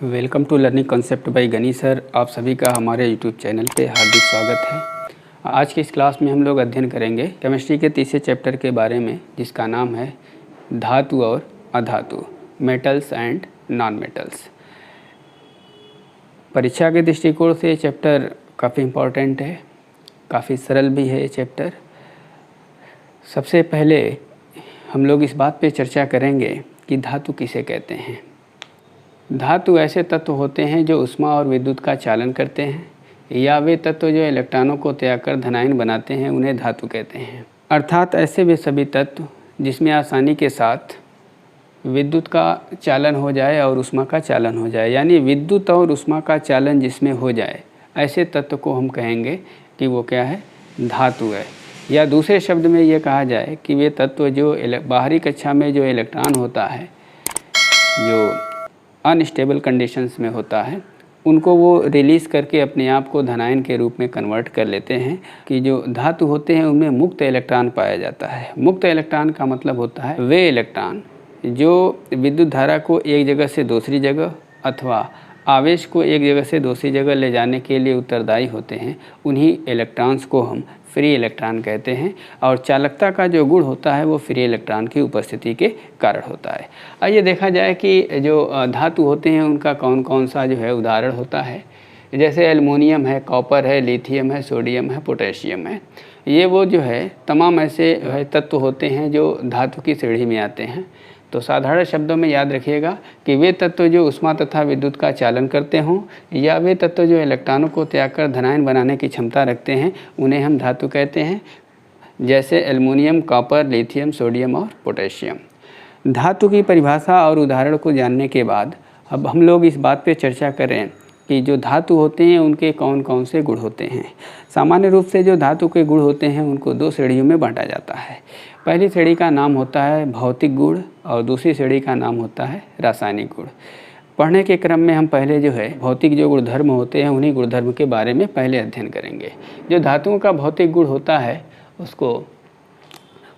Welcome to learning concept by Ghani sir. आप सभी का हमारे यूट्यूब चैनल पे हार्दिक स्वागत है। आज की इस क्लास में हम लोग अध्ययन करेंगे केमिस्ट्री के तीसरे चैप्टर के बारे में, जिसका नाम है धातु और अधातु, मेटल्स एंड नॉन मेटल्स। परीक्षा के दृष्टिकोण से ये चैप्टर काफ़ी इम्पोर्टेंट है, काफ़ी सरल भी है ये चैप्टर। सबसे पहले हम लोग इस बात पे चर्चा करेंगे कि धातु किसे कहते हैं। धातु ऐसे तत्व होते हैं जो ऊष्मा और विद्युत का चालन करते हैं, या वे तत्व जो इलेक्ट्रॉनों को त्याग कर धनायन बनाते हैं उन्हें धातु कहते हैं। अर्थात ऐसे वे सभी तत्व जिसमें आसानी के साथ विद्युत का चालन हो जाए और ऊष्मा का चालन हो जाए, यानी विद्युत और ऊष्मा का चालन जिसमें हो जाए, ऐसे तत्व को हम कहेंगे कि वो क्या है, धातु है। या दूसरे शब्द में ये कहा जाए कि वे तत्व जो बाहरी कक्षा में जो इलेक्ट्रॉन होता है, जो अनस्टेबल कंडीशंस में होता है, उनको वो रिलीज़ करके अपने आप को धनायन के रूप में कन्वर्ट कर लेते हैं। कि जो धातु होते हैं उनमें मुक्त इलेक्ट्रॉन पाया जाता है। मुक्त इलेक्ट्रॉन का मतलब होता है वे इलेक्ट्रॉन जो विद्युत धारा को एक जगह से दूसरी जगह अथवा आवेश को एक जगह से दूसरी जगह ले जाने के लिए उत्तरदायी होते हैं। उन्हीं इलेक्ट्रॉन्स को हम फ्री इलेक्ट्रॉन कहते हैं, और चालकता का जो गुण होता है वो फ्री इलेक्ट्रॉन की उपस्थिति के कारण होता है। आइए देखा जाए कि जो धातु होते हैं उनका कौन कौन सा जो है उदाहरण होता है। जैसे एल्युमिनियम है, कॉपर है, लिथियम है, सोडियम है, पोटेशियम है। ये वो जो है तमाम ऐसे तत्व होते हैं जो धातु की श्रेणी में आते हैं। तो साधारण शब्दों में याद रखिएगा कि वे तत्व जो ऊष्मा तथा विद्युत का चालन करते हों, या वे तत्व जो इलेक्ट्रॉनों को त्याग कर धनायन बनाने की क्षमता रखते हैं, उन्हें हम धातु कहते हैं। जैसे एल्युमिनियम, कॉपर, लिथियम, सोडियम और पोटेशियम। धातु की परिभाषा और उदाहरण को जानने के बाद अब हम लोग इस बात पर चर्चा करें कि जो धातु होते हैं उनके कौन कौन से गुण होते हैं। सामान्य रूप से जो धातु के गुण होते हैं उनको दो श्रेणियों में बांटा जाता है। पहली श्रेणी का नाम होता है भौतिक गुण और दूसरी श्रेणी का नाम होता है रासायनिक गुण। पढ़ने के क्रम में हम पहले जो है भौतिक जो गुणधर्म होते हैं उन्हीं गुणधर्म के बारे में पहले अध्ययन करेंगे। जो धातुओं का भौतिक गुण होता है उसको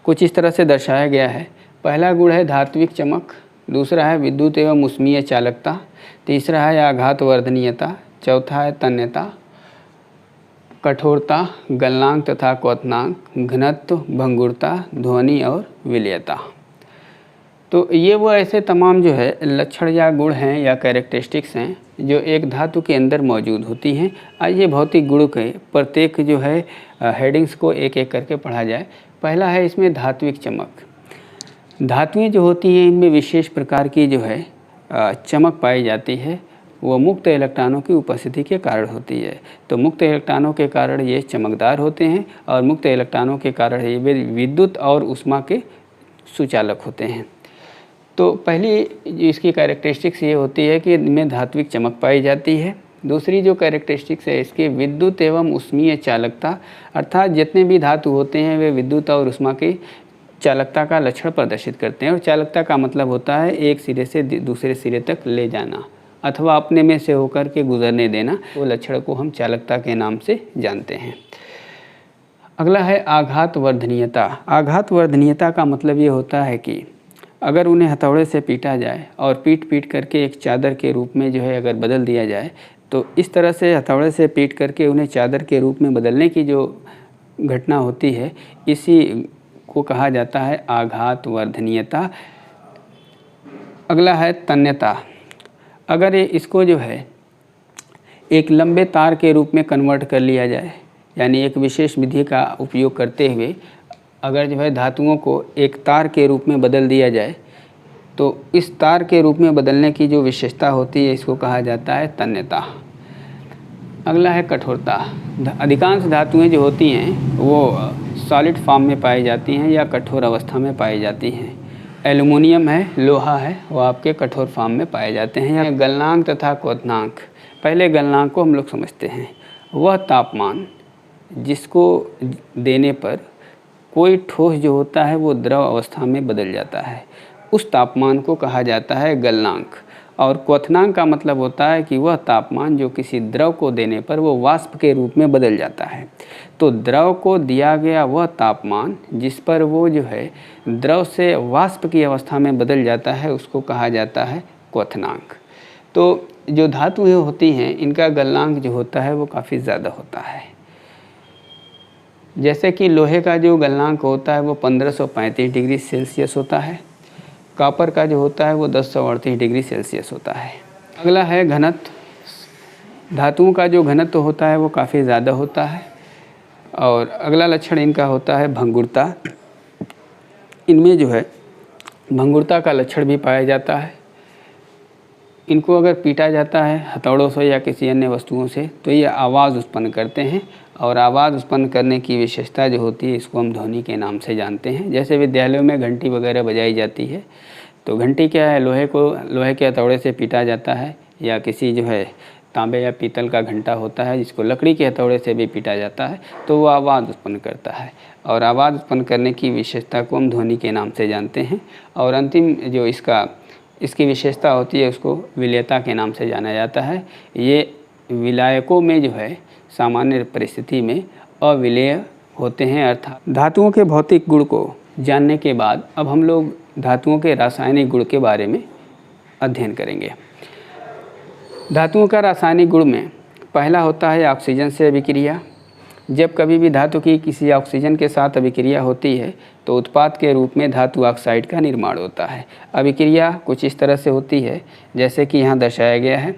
कुछ इस तरह से दर्शाया गया है। पहला गुण है धात्विक चमक, दूसरा है विद्युत एवं ऊष्मीय चालकता, तीसरा है आघात वर्धनीयता, चौथा है तन्यता, कठोरता, गलनांक तथा क्वथनांक, घनत्व, भंगुरता, ध्वनि और विलयता। तो ये वो ऐसे तमाम जो है लक्षण या गुण हैं या कैरेक्टरिस्टिक्स हैं जो एक धातु के अंदर मौजूद होती हैं। आइए भौतिक गुण के प्रत्येक जो है हेडिंग्स को एक एक करके पढ़ा जाए। पहला है इसमें धात्विक चमक। धातुएं जो होती हैं इनमें विशेष प्रकार की जो है चमक पाई जाती है, वो मुक्त इलेक्ट्रॉनों की उपस्थिति के कारण होती है। तो मुक्त इलेक्ट्रॉनों के कारण ये चमकदार होते हैं, और मुक्त इलेक्ट्रॉनों के कारण ये विद्युत और ऊष्मा के सुचालक होते हैं। तो पहली इसकी कैरेक्टरिस्टिक्स ये होती है कि इनमें धात्विक चमक पाई जाती है। दूसरी जो कैरेक्टरिस्टिक्स है इसकी विद्युत एवं ऊष्मीय चालकता, अर्थात जितने भी धातु होते हैं वे विद्युत और ऊष्मा की चालकता का लक्षण प्रदर्शित करते हैं। और चालकता का मतलब होता है एक सिरे से दूसरे सिरे तक ले जाना अथवा अपने में से होकर के गुजरने देना। वो लक्षण को हम चालकता के नाम से जानते हैं। अगला है आघात वर्धनीयता। आघात वर्धनीयता का मतलब ये होता है कि अगर उन्हें हथौड़े से पीटा जाए और पीट पीट करके एक चादर के रूप में जो है अगर बदल दिया जाए, तो इस तरह से हथौड़े से पीट करके उन्हें चादर के रूप में बदलने की जो घटना होती है, इसी को कहा जाता है आघात वर्धनीयता। अगला है तन्यता। अगर इसको जो है एक लंबे तार के रूप में कन्वर्ट कर लिया जाए, यानी एक विशेष विधि का उपयोग करते हुए अगर जो है धातुओं को एक तार के रूप में बदल दिया जाए, तो इस तार के रूप में बदलने की जो विशेषता होती है इसको कहा जाता है तन्यता। अगला है कठोरता। अधिकांश धातुएं जो होती हैं वो सॉलिड फॉर्म में पाई जाती हैं या कठोर अवस्था में पाई जाती हैं। एल्युमिनियम है, लोहा है, वो आपके कठोर फॉर्म में पाए जाते हैं। या गलनांक तथा क्वथनांक। पहले गलनांक को हम लोग समझते हैं। वह तापमान जिसको देने पर कोई ठोस जो होता है वो द्रव अवस्था में बदल जाता है, उस तापमान को कहा जाता है गलनांक। और क्वथनांक का मतलब होता है कि वह तापमान जो किसी द्रव को देने पर वो वाष्प के रूप में बदल जाता है। तो द्रव को दिया गया वह तापमान जिस पर वो जो है द्रव से वाष्प की अवस्था में बदल जाता है उसको कहा जाता है क्वथनांक। तो जो धातुएं होती हैं इनका गलनांक जो होता है वो काफ़ी ज़्यादा होता है। जैसे कि लोहे का जो गलनांक होता है वो 1535 डिग्री सेल्सियस होता है, कॉपर का जो होता है वो 1038 डिग्री सेल्सियस होता है। अगला है घनत्व। धातुओं का जो घनत्व होता है वो काफ़ी ज़्यादा होता है। और अगला लक्षण इनका होता है भंगुरता। इनमें जो है भंगुरता का लक्षण भी पाया जाता है। इनको अगर पीटा जाता है हथौड़ों से या किसी अन्य वस्तुओं से तो ये आवाज़ उत्पन्न करते हैं, और आवाज़ उत्पन्न करने की विशेषता जो होती है इसको हम ध्वनि के नाम से जानते हैं। जैसे विद्यालयों में घंटी वगैरह बजाई जाती है, तो घंटी क्या है, लोहे के हथौड़े से पीटा जाता है, या किसी जो है तांबे या पीतल का घंटा होता है जिसको लकड़ी के हथौड़े से भी पीटा जाता है, तो वो आवाज़ उत्पन्न करता है, और आवाज़ उत्पन्न करने की विशेषता को हम ध्वनि के नाम से जानते हैं। और अंतिम जो इसकी विशेषता होती है उसको विलेयता के नाम से जाना जाता है। ये विलायकों में जो है सामान्य परिस्थिति में अविलेय होते हैं। अर्थात धातुओं के भौतिक गुण को जानने के बाद अब हम लोग धातुओं के रासायनिक गुण के बारे में अध्ययन करेंगे। धातुओं का रासायनिक गुण में पहला होता है ऑक्सीजन से अभिक्रिया। जब कभी भी धातु की किसी ऑक्सीजन के साथ अभिक्रिया होती है तो उत्पाद के रूप में धातु ऑक्साइड का निर्माण होता है। अभिक्रिया कुछ इस तरह से होती है जैसे कि यहाँ दर्शाया गया है,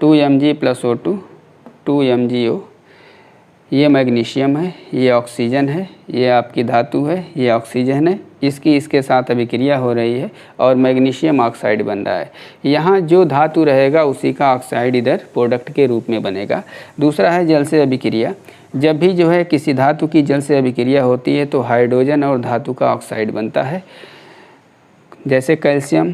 2Mg + O2 2MgO। ये मैग्नीशियम है, ये ऑक्सीजन है, ये आपकी धातु है, ये ऑक्सीजन है, इसके साथ अभिक्रिया हो रही है और मैग्नीशियम ऑक्साइड बन रहा है। यहाँ जो धातु रहेगा उसी का ऑक्साइड इधर प्रोडक्ट के रूप में बनेगा। दूसरा है जल से अभिक्रिया। जब भी जो है किसी धातु की जल से अभिक्रिया होती है तो हाइड्रोजन और धातु का ऑक्साइड बनता है, जैसे कैल्शियम,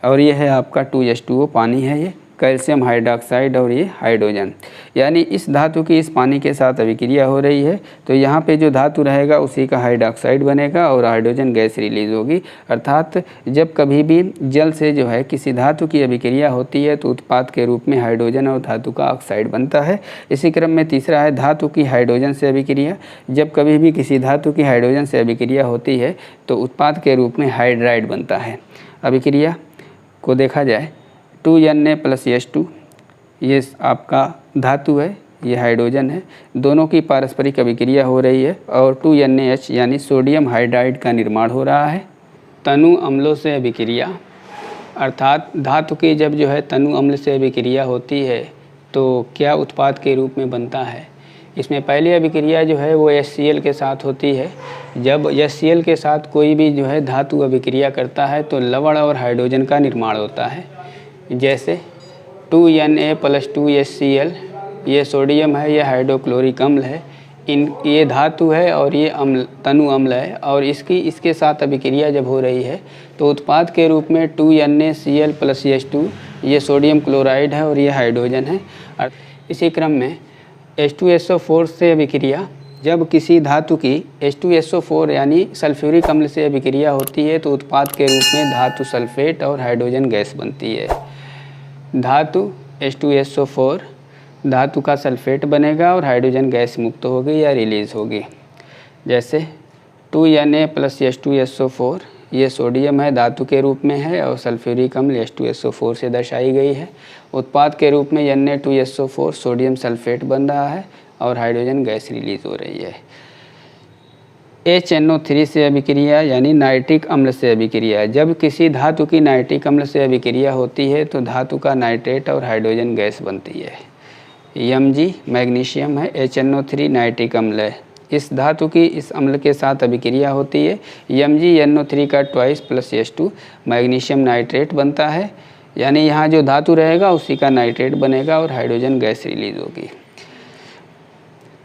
और ये है आपका 2H2O पानी है, ये कैल्शियम हाइड्रोक्साइड और ये हाइड्रोजन। यानी इस धातु की इस पानी के साथ अभिक्रिया हो रही है तो यहाँ पे जो धातु रहेगा उसी का हाइड्रोक्साइड बनेगा और हाइड्रोजन गैस रिलीज होगी। अर्थात जब कभी भी जल से जो है किसी धातु की अभिक्रिया होती है तो उत्पाद के रूप में हाइड्रोजन और धातु का ऑक्साइड बनता है। इसी क्रम में तीसरा है धातु की हाइड्रोजन से अभिक्रिया। जब कभी भी किसी धातु की हाइड्रोजन से अभिक्रिया होती है तो उत्पाद के रूप में हाइड्राइड बनता है। अभिक्रिया को देखा जाए, 2Na + H2 ये आपका धातु है, ये हाइड्रोजन है, दोनों की पारस्परिक अभिक्रिया हो रही है और 2NaH यानी सोडियम हाइड्राइड का निर्माण हो रहा है। तनु अम्लों से अभिक्रिया, अर्थात धातु की जब जो है तनु अम्ल से अभिक्रिया होती है तो क्या उत्पाद के रूप में बनता है। इसमें पहली अभिक्रिया जो है वो HCl के साथ होती है। जब HCl के साथ कोई भी जो है धातु अभिक्रिया करता है तो लवण और हाइड्रोजन का निर्माण होता है। जैसे 2Na + 2HCl, ये सोडियम है, ये हाइड्रोक्लोरिक अम्ल है, ये धातु है और ये अम्ल तनु अम्ल है, और इसके साथ अभिक्रिया जब हो रही है तो उत्पाद के रूप में 2NaCl + H2, ये सोडियम क्लोराइड है और ये हाइड्रोजन है। इसी क्रम में H2SO4 से अभिक्रिया, जब किसी धातु की H2SO4 यानी सल्फ्यूरिक अम्ल से अभिक्रिया होती है तो उत्पाद के रूप में धातु सल्फेट और हाइड्रोजन गैस बनती है। धातु H2SO4 धातु का सल्फेट बनेगा और हाइड्रोजन गैस मुक्त होगी या रिलीज़ होगी। जैसे 2Na + H2SO4, ये सोडियम है, धातु के रूप में है और सल्फ्यूरिक अम्ल H2SO4 से दर्शाई गई है। उत्पाद के रूप में Na2SO4 सोडियम सल्फेट बन रहा है और हाइड्रोजन गैस रिलीज़ हो रही है। HNO3 से अभिक्रिया यानी नाइट्रिक अम्ल से अभिक्रिया, जब किसी धातु की नाइट्रिक अम्ल से अभिक्रिया होती है तो धातु का नाइट्रेट और हाइड्रोजन गैस बनती है। Mg मैग्नीशियम है, HNO3 नाइट्रिक अम्ल है, इस धातु की इस अम्ल के साथ अभिक्रिया होती है। MgNO3 का 2 + H2 मैग्नीशियम नाइट्रेट बनता है, यानी यहाँ जो धातु रहेगा उसी का नाइट्रेट बनेगा और हाइड्रोजन गैस रिलीज होगी।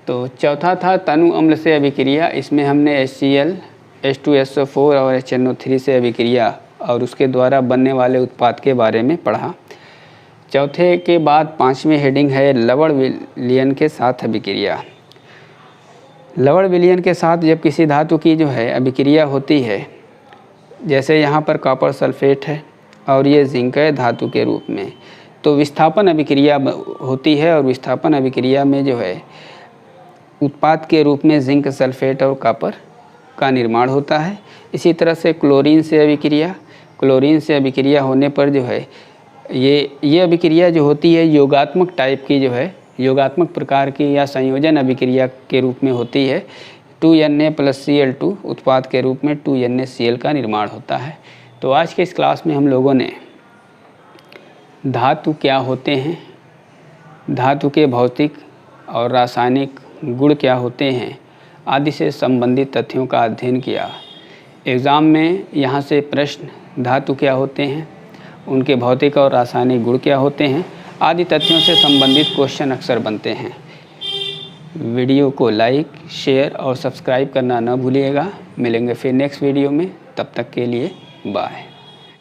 तो चौथा था तनु अम्ल से अभिक्रिया। इसमें हमने HCl, H2SO4 और HNO3 से अभिक्रिया और उसके द्वारा बनने वाले उत्पाद के बारे में पढ़ा। चौथे के बाद पांचवें हेडिंग है लवण विलयन के साथ अभिक्रिया। लवण विलयन के साथ जब किसी धातु की जो है अभिक्रिया होती है, जैसे यहाँ पर कॉपर सल्फेट है और ये जिंक है धातु के रूप में, तो विस्थापन अभिक्रिया होती है और विस्थापन अभिक्रिया में जो है उत्पाद के रूप में जिंक सल्फेट और कॉपर का निर्माण होता है। इसी तरह से क्लोरीन से अभिक्रिया, क्लोरीन से अभिक्रिया होने पर जो है ये अभिक्रिया जो होती है योगात्मक टाइप की जो है, योगात्मक प्रकार की या संयोजन अभिक्रिया के रूप में होती है। 2Na+Cl2 उत्पाद के रूप में 2NaCl का निर्माण होता है। तो आज के इस क्लास में हम लोगों ने धातु क्या होते हैं, धातु के भौतिक और रासायनिक गुण क्या होते हैं आदि से संबंधित तथ्यों का अध्ययन किया। एग्ज़ाम में यहाँ से प्रश्न धातु क्या होते हैं, उनके भौतिक और रासायनिक गुण क्या होते हैं आदि तथ्यों से संबंधित क्वेश्चन अक्सर बनते हैं। वीडियो को लाइक, शेयर और सब्सक्राइब करना न भूलिएगा। मिलेंगे फिर नेक्स्ट वीडियो में, तब तक के लिए बाय।